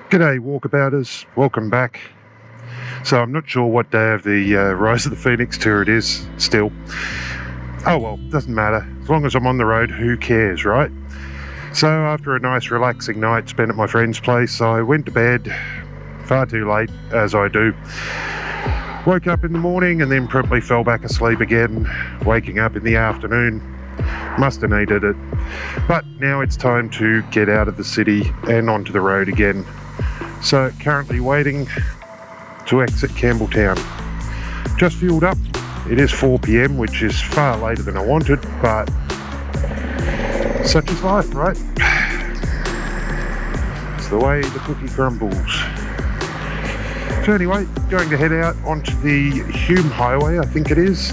G'day walkabouters, welcome back. So I'm not sure what day of the Rise of the Phoenix tour it is still. Oh well, doesn't matter. As long as I'm on the road, who cares, right? So after a nice relaxing night spent at my friend's place, I went to bed far too late, as I do. Woke up in the morning and then promptly fell back asleep again, waking up in the afternoon. Must have needed it. But now it's time to get out of the city and onto the road again. So currently waiting to exit Campbelltown. Just fueled up. It is 4 PM, which is far later than I wanted, but such is life, right? It's the way the cookie crumbles. So anyway, going to head out onto the Hume Highway, I think it is,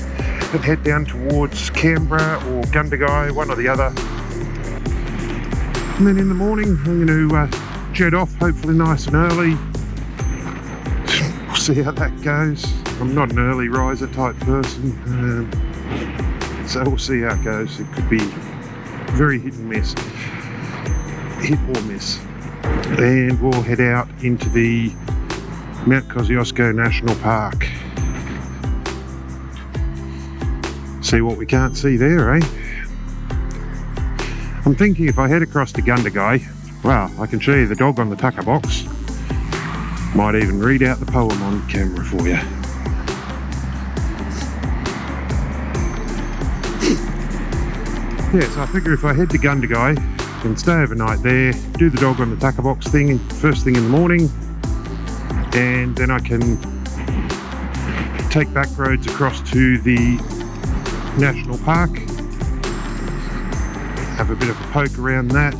and head down towards Canberra or Gundagai, one or the other. And then in the morning, I'm going to jet off, hopefully nice and early. We'll see how that goes. I'm not an early riser type person, so we'll see how it goes. It could be very hit and miss. Hit or miss. And we'll head out into the Mount Kosciuszko National Park. See what we can't see there, eh? I'm thinking if I head across to Gundagai, well, I can show you the dog on the tucker box. Might even read out the poem on camera for you. Yeah, so I figure if I head to Gundagai, I can stay overnight there, do the dog on the tucker box thing first thing in the morning, and then I can take back roads across to the National Park, have a bit of a poke around that,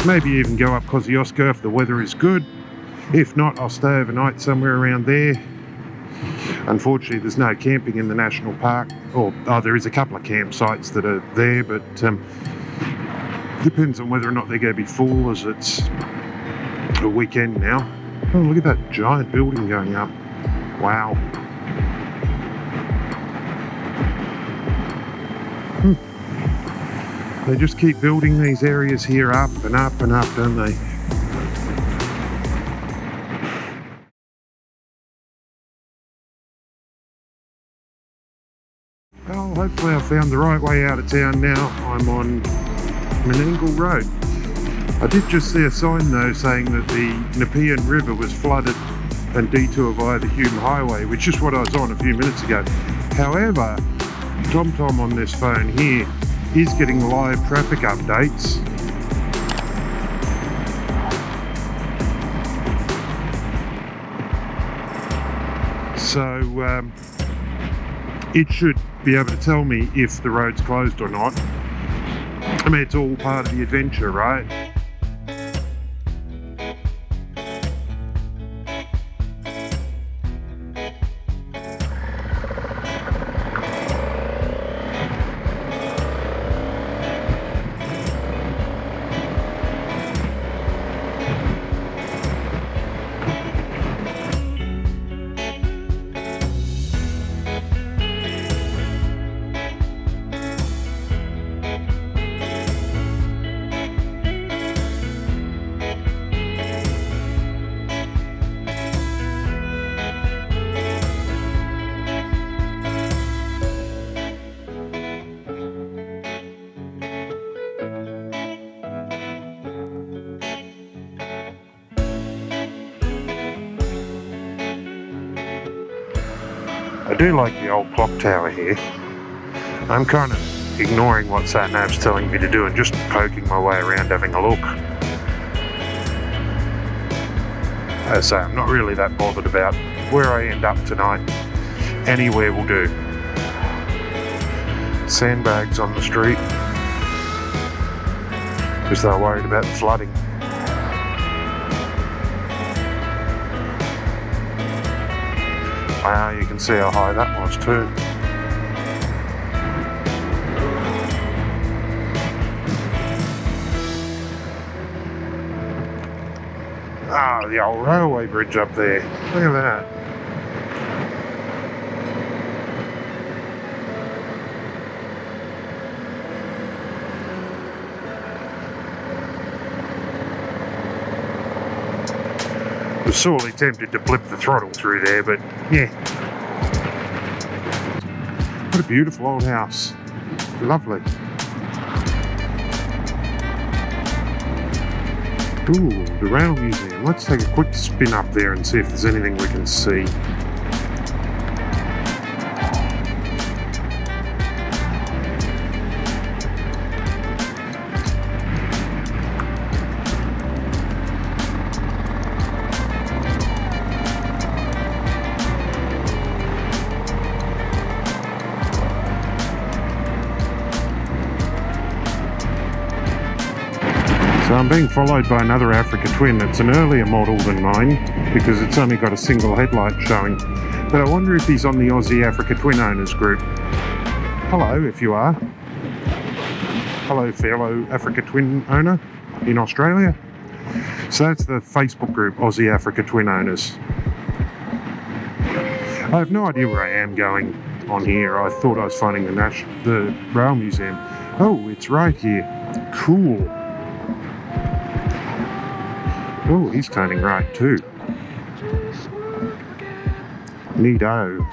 maybe even go up Kosciuszko if the weather is good. If not, I'll stay overnight somewhere around there. Unfortunately, there's no camping in the national park, or there is a couple of campsites that are there, but depends on whether or not they're going to be full, as it's a weekend now. Oh, look at that giant building going up. Wow. They just keep building these areas here up and up and up, don't they? Well, hopefully I found the right way out of town now. I'm on Menangle Road. I did just see a sign though saying that the Nepean River was flooded and Detour via the Hume Highway, which is what I was on a few minutes ago. However, TomTom on this phone here is getting live traffic updates. So it should be able to tell me if the road's closed or not. I mean, it's all part of the adventure, right? I do like the old clock tower here. I'm kind of ignoring what SatNav's telling me to do and just poking my way around having a look. As I say, I'm not really that bothered about where I end up tonight. Anywhere will do. Sandbags on the street, because they're worried about the flooding. Wow, you can see how high that was too. Ah, the old railway bridge up there. Look at that. sorely tempted to blip the throttle through there, but yeah. What a beautiful old house. Lovely. Ooh, the Rail Museum. Let's take a quick spin up there and see if there's anything we can see. So I'm being followed by another Africa Twin. It's an earlier model than mine because it's only got a single headlight showing. But I wonder if he's on the Aussie Africa Twin owners group. Hello, if you are. Hello, fellow Africa Twin owner in Australia. So that's the Facebook group, Aussie Africa Twin owners. I have no idea where I am going on here. I thought I was finding the Rail Museum. Oh, it's right here. Cool. Oh, he's turning right too. Neato.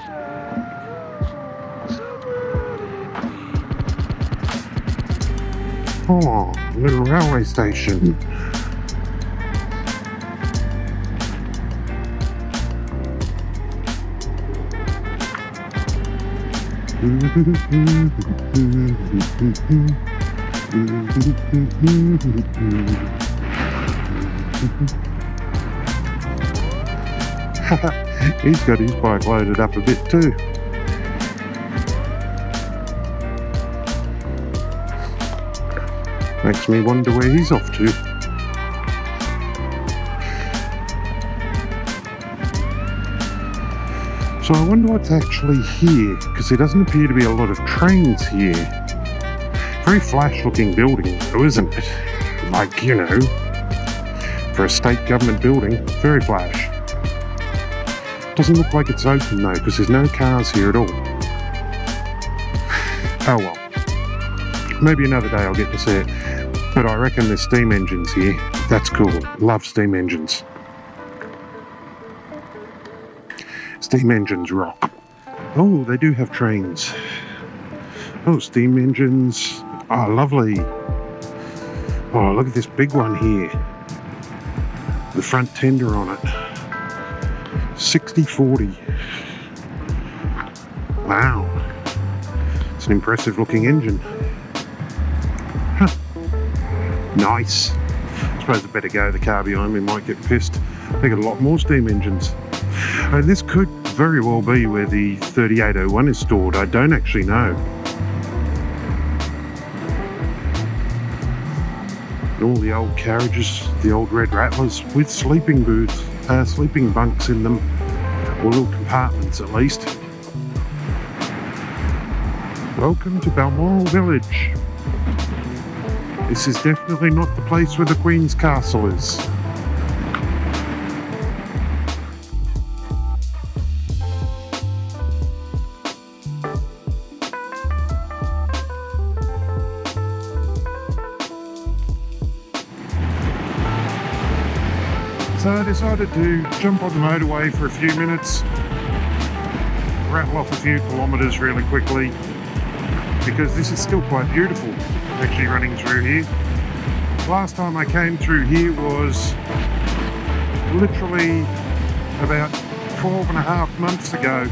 Oh, little railway station. He's got his bike loaded up a bit too. Makes me wonder where he's off to. So I wonder what's actually here, because there doesn't appear to be a lot of trains here. Very flash looking building though, isn't it? Like, you know, for a state government building, very flash. Doesn't look like it's open though, because there's no cars here at all. Oh well. Maybe another day I'll get to see it. But I reckon there's steam engines here. That's cool. Love steam engines. Steam engines rock. Oh, they do have trains. Oh, steam engines. Oh, lovely. Oh, look at this big one here. The front tender on it. 6040. Wow. It's an impressive looking engine. Huh. Nice. I suppose I better go. The car behind me might get pissed. They got a lot more steam engines. And this could very well be where the 3801 is stored. I don't actually know. All the old carriages, the old red rattlers with sleeping booths, sleeping bunks in them, or little compartments at least. Welcome to Balmoral Village. This is definitely not the place where the Queen's Castle is. So I decided to jump on the motorway for a few minutes, rattle off a few kilometres really quickly, because this is still quite beautiful actually running through here. Last time I came through here was literally about 12 and a half months ago.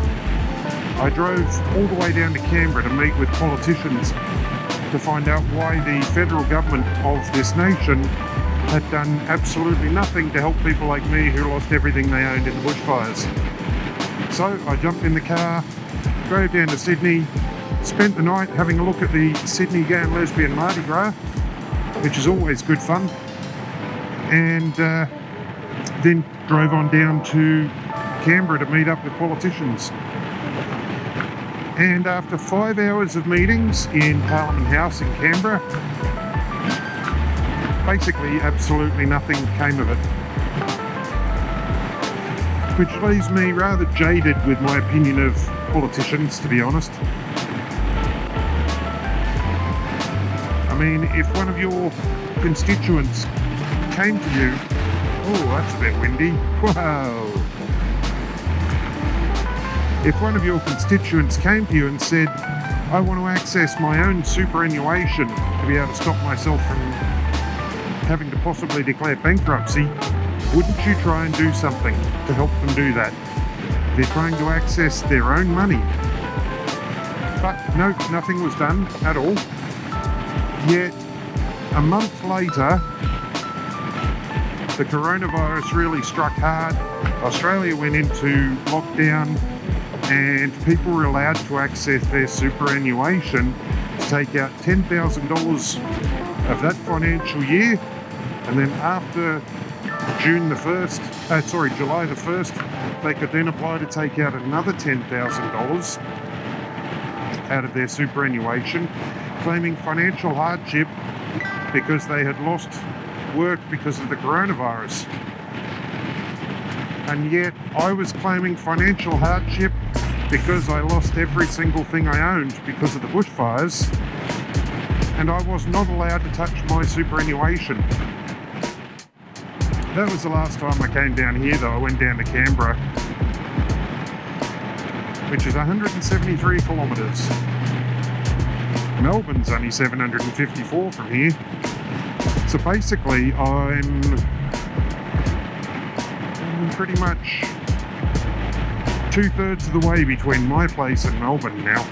I drove all the way down to Canberra to meet with politicians to find out why the federal government of this nation had done absolutely nothing to help people like me who lost everything they owned in the bushfires. So I jumped in the car, drove down to Sydney, spent the night having a look at the Sydney Gay and Lesbian Mardi Gras, which is always good fun, and then drove on down to Canberra to meet up with politicians. And after 5 hours of meetings in Parliament House in Canberra, basically absolutely nothing came of it. Which leaves me rather jaded with my opinion of politicians, to be honest. I mean, if one of your constituents came to you Oh, that's a bit windy. Wow. If one of your constituents came to you and said, I want to access my own superannuation to be able to stop myself from having to possibly declare bankruptcy, wouldn't you try and do something to help them do that? They're trying to access their own money. But no, nothing was done at all. Yet, a month later, the coronavirus really struck hard. Australia went into lockdown and people were allowed to access their superannuation to take out $10,000 of that financial year. And then after July the 1st, they could then apply to take out another $10,000 out of their superannuation, claiming financial hardship because they had lost work because of the coronavirus. And yet I was claiming financial hardship because I lost every single thing I owned because of the bushfires, and I was not allowed to touch my superannuation. That was the last time I came down here though. I went down to Canberra, which is 173 kilometres. Melbourne's only 754 from here. So basically I'm pretty much 2/3 of the way between my place and Melbourne now.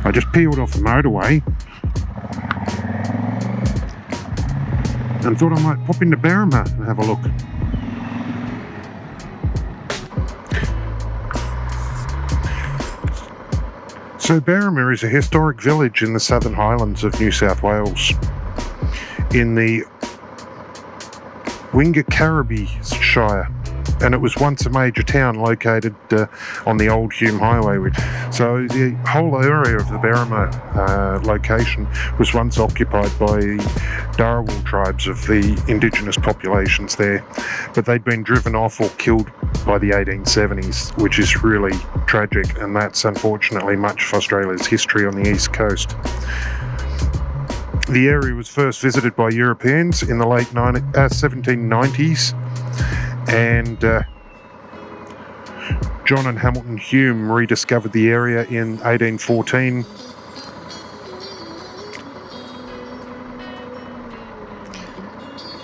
I just peeled off the motorway and thought I might pop into Berrimah and have a look. So Berrimah is a historic village in the Southern Highlands of New South Wales in the Wingecarribee Shire, and it was once a major town located on the old Hume Highway. So the whole area of the Berrimah location was once occupied by Darawal tribes of the indigenous populations there, but they'd been driven off or killed by the 1870s, which is really tragic, and that's unfortunately much of Australia's history on the east coast. The area was first visited by Europeans in the late 1790s, and John and Hamilton Hume rediscovered the area in 1814.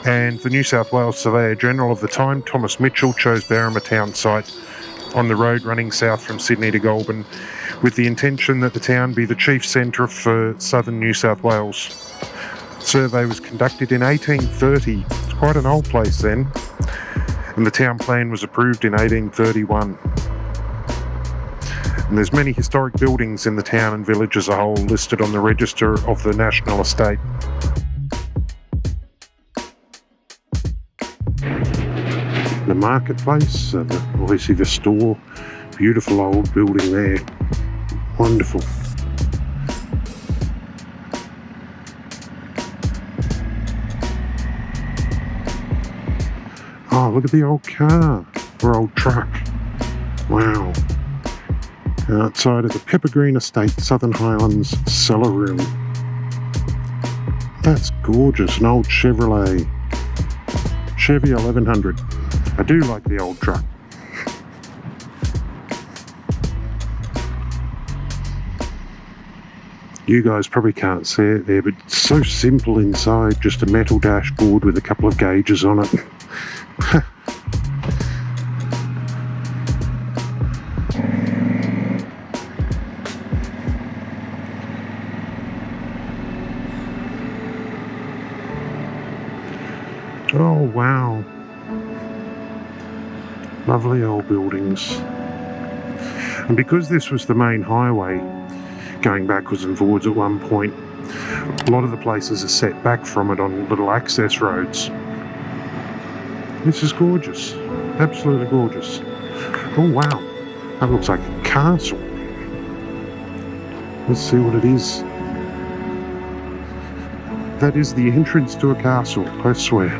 And the New South Wales Surveyor General of the time, Thomas Mitchell, chose Berrimah town site on the road running south from Sydney to Goulburn, with the intention that the town be the chief centre for southern New South Wales. The survey was conducted in 1830. It's quite an old place then, and the town plan was approved in 1831. And there's many historic buildings in the town and village as a whole listed on the register of the National Estate. The marketplace, obviously the store, beautiful old building there, wonderful. Oh, look at the old car, or old truck, wow. Outside of the Peppergreen Estate, Southern Highlands cellar room. That's gorgeous, an old Chevy 1100. I do like the old truck. You guys probably can't see it there, but it's so simple inside, just a metal dashboard with a couple of gauges on it. Oh wow, lovely old buildings. And because this was the main highway going backwards and forwards at one point, a lot of the places are set back from it on little access roads. This is gorgeous, absolutely gorgeous. Oh wow, that looks like a castle. Let's see what it is. That is the entrance to a castle, I swear.